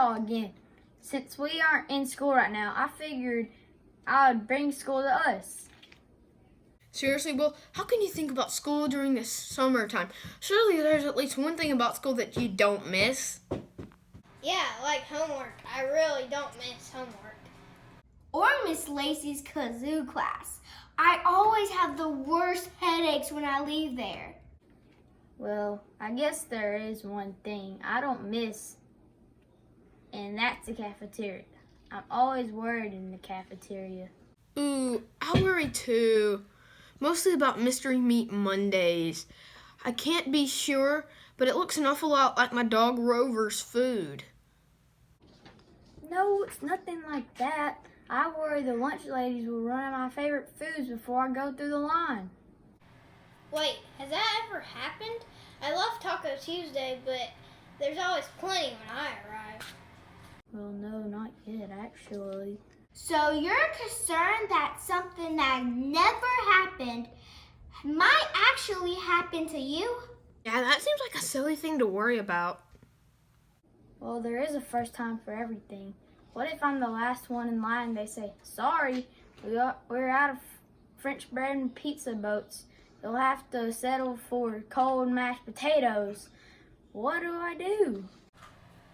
y'all again. Since we aren't in school right now, I figured I would bring school to us. Seriously, Will, how can you think about school during this summertime? Surely there's at least one thing about school that you don't miss. Yeah, like homework. I really don't miss homework. Or Miss Lacey's kazoo class. I always have the worst headaches when I leave there. Well, I guess there is one thing I don't miss, and that's the cafeteria. I'm always worried in the cafeteria. Ooh, I worry too. Mostly about Mystery Meat Mondays. I can't be sure, but it looks an awful lot like my dog Rover's food. No, it's nothing like that. I worry the lunch ladies will run out of my favorite foods before I go through the line. Wait, has that ever happened? I love Taco Tuesday, but there's always plenty when I arrive. Well, no, not yet, actually. So you're concerned that something that never happened might actually happen to you? Yeah, that seems like a silly thing to worry about. Well, there is a first time for everything. What if I'm the last one in line and they say, sorry, we're out of French bread and pizza boats. You'll have to settle for cold mashed potatoes. What do I do?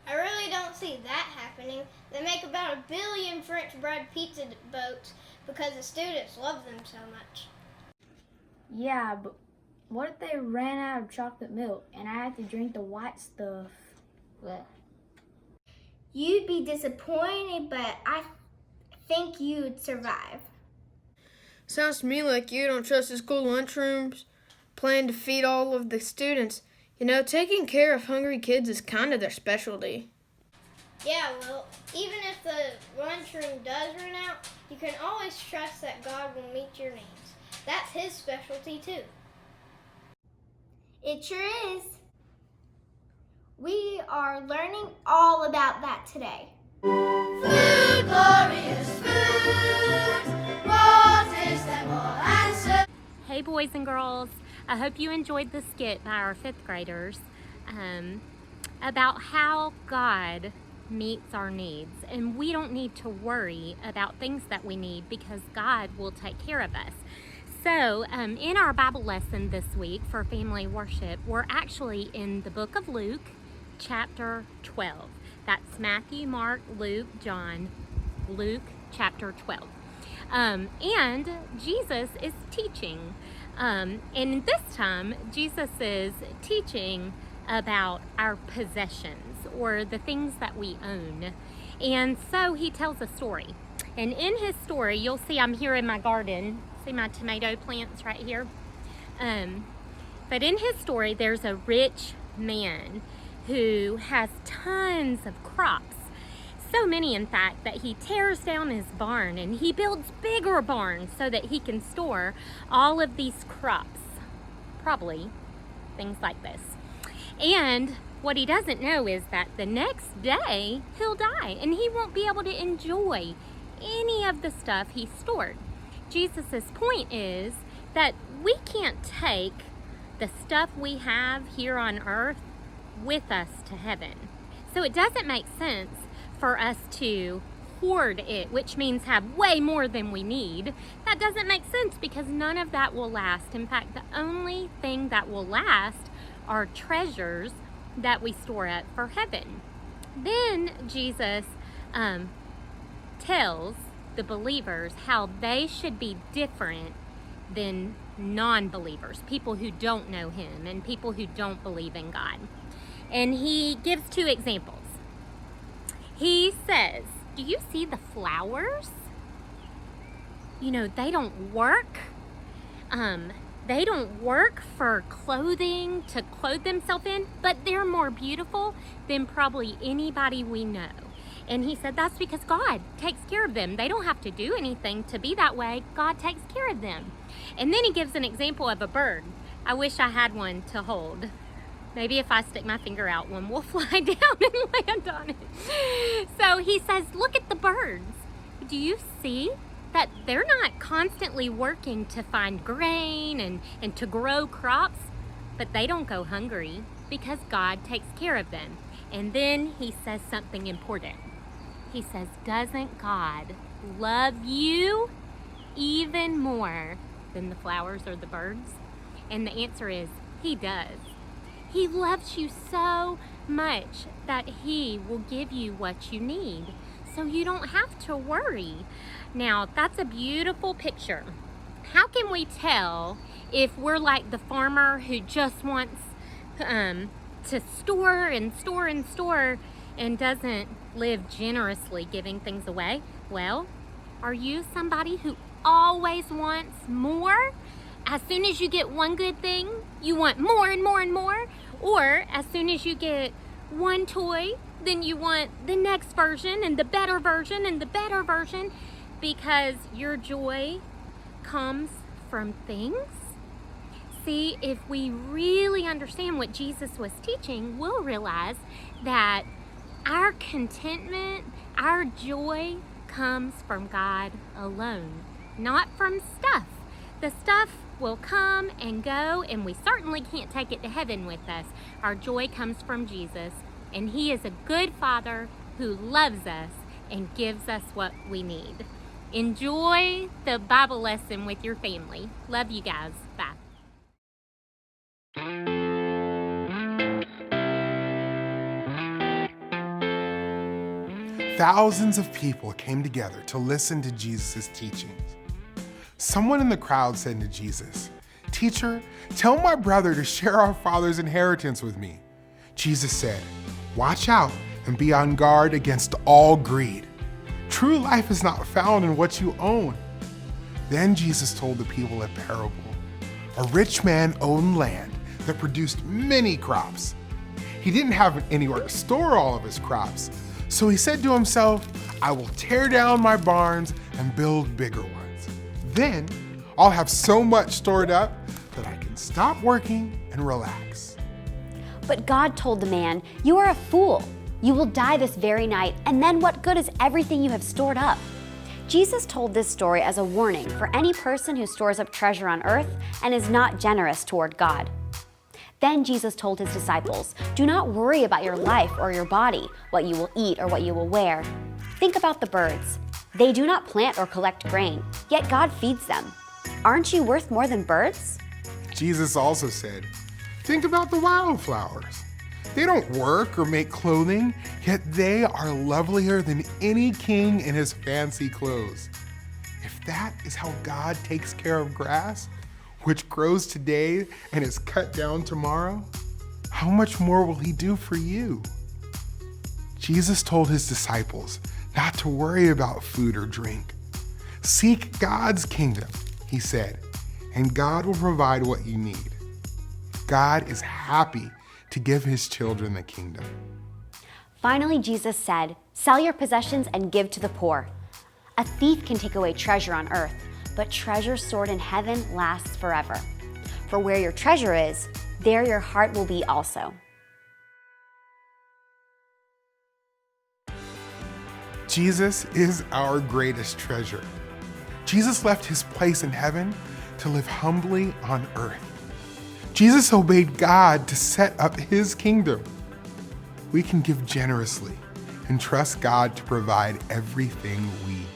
I really don't see that happening. They make about 1 billion French bread pizza boats because the students love them so much. Yeah, but what if they ran out of chocolate milk and I had to drink the white stuff? Blech. You'd be disappointed, but I think you'd survive. Sounds to me like you don't trust the school lunchrooms, plan to feed all of the students. You know, taking care of hungry kids is kind of their specialty. Yeah, well, even if the lunchroom does run out, you can always trust that God will meet your needs. That's His specialty too. It sure is. We are learning all about that today. Food, glorious food, we'll taste them all and serve. Hey boys and girls, I hope you enjoyed the skit by our 5th graders about how God meets our needs, and we don't need to worry about things that we need because God will take care of us. So in our Bible lesson this week for family worship, we're actually in the book of Luke, chapter 12. That's Matthew, Mark, Luke, John, Luke chapter 12. And Jesus is teaching. And this time, Jesus is teaching about our possessions or the things that we own. And so he tells a story. And in his story, you'll see I'm here in my garden. See my tomato plants right here? But in his story, there's a rich man who has tons of crops. So many, in fact, that he tears down his barn and he builds bigger barns so that he can store all of these crops. Probably things like this. And what he doesn't know is that the next day he'll die and he won't be able to enjoy any of the stuff he stored. Jesus's point is that we can't take the stuff we have here on earth with us to heaven. So it doesn't make sense for us to hoard it, which means have way more than we need. That doesn't make sense because none of that will last. In fact, the only thing that will last are treasures that we store up for heaven. Then Jesus tells the believers how they should be different than non-believers, people who don't know him and people who don't believe in God. And he gives 2 examples. He says, do you see the flowers? You know, they don't work. They don't work for clothing to clothe themselves in, but they're more beautiful than probably anybody we know. And he said that's because God takes care of them. They don't have to do anything to be that way. God takes care of them. And then he gives an example of a bird. I wish I had one to hold. Maybe if I stick my finger out, one will fly down and land on it. So he says, look at the birds. Do you see that they're not constantly working to find grain and to grow crops, but they don't go hungry because God takes care of them. And then he says something important. He says, doesn't God love you even more than the flowers or the birds? And the answer is, he does. He loves you so much that he will give you what you need, so you don't have to worry. Now, that's a beautiful picture. How can we tell if we're like the farmer who just wants to store and store and store and doesn't live generously giving things away? Well, are you somebody who always wants more? As soon as you get one good thing, you want more and more and more? Or as soon as you get one toy, then you want the next version and the better version and the better version, because your joy comes from things? See, if we really understand what Jesus was teaching, we'll realize that our contentment, our joy comes from God alone, not from stuff. The stuff will come and go, and we certainly can't take it to heaven with us. Our joy comes from Jesus, and he is a good Father who loves us and gives us what we need. Enjoy the Bible lesson with your family. Love you guys. Bye. Thousands of people came together to listen to Jesus' teachings. Someone in the crowd said to Jesus, "Teacher, tell my brother to share our father's inheritance with me." Jesus said, "Watch out and be on guard against all greed. True life is not found in what you own." Then Jesus told the people a parable. A rich man owned land that produced many crops. He didn't have anywhere to store all of his crops, so he said to himself, "I will tear down my barns and build bigger ones. Then I'll have so much stored up that I can stop working and relax." But God told the man, "You are a fool. You will die this very night, and then what good is everything you have stored up?" Jesus told this story as a warning for any person who stores up treasure on earth and is not generous toward God. Then Jesus told his disciples, "Do not worry about your life or your body, what you will eat or what you will wear. Think about the birds. They do not plant or collect grain, yet God feeds them. Aren't you worth more than birds?" Jesus also said, "Think about the wildflowers. They don't work or make clothing, yet they are lovelier than any king in his fancy clothes. If that is how God takes care of grass, which grows today and is cut down tomorrow, how much more will he do for you?" Jesus told his disciples not to worry about food or drink. "Seek God's kingdom," he said, "and God will provide what you need." God is happy to give his children the kingdom. Finally, Jesus said, "Sell your possessions and give to the poor. A thief can take away treasure on earth, but treasure stored in heaven lasts forever. For where your treasure is, there your heart will be also." Jesus is our greatest treasure. Jesus left his place in heaven to live humbly on earth. Jesus obeyed God to set up his kingdom. We can give generously and trust God to provide everything we need.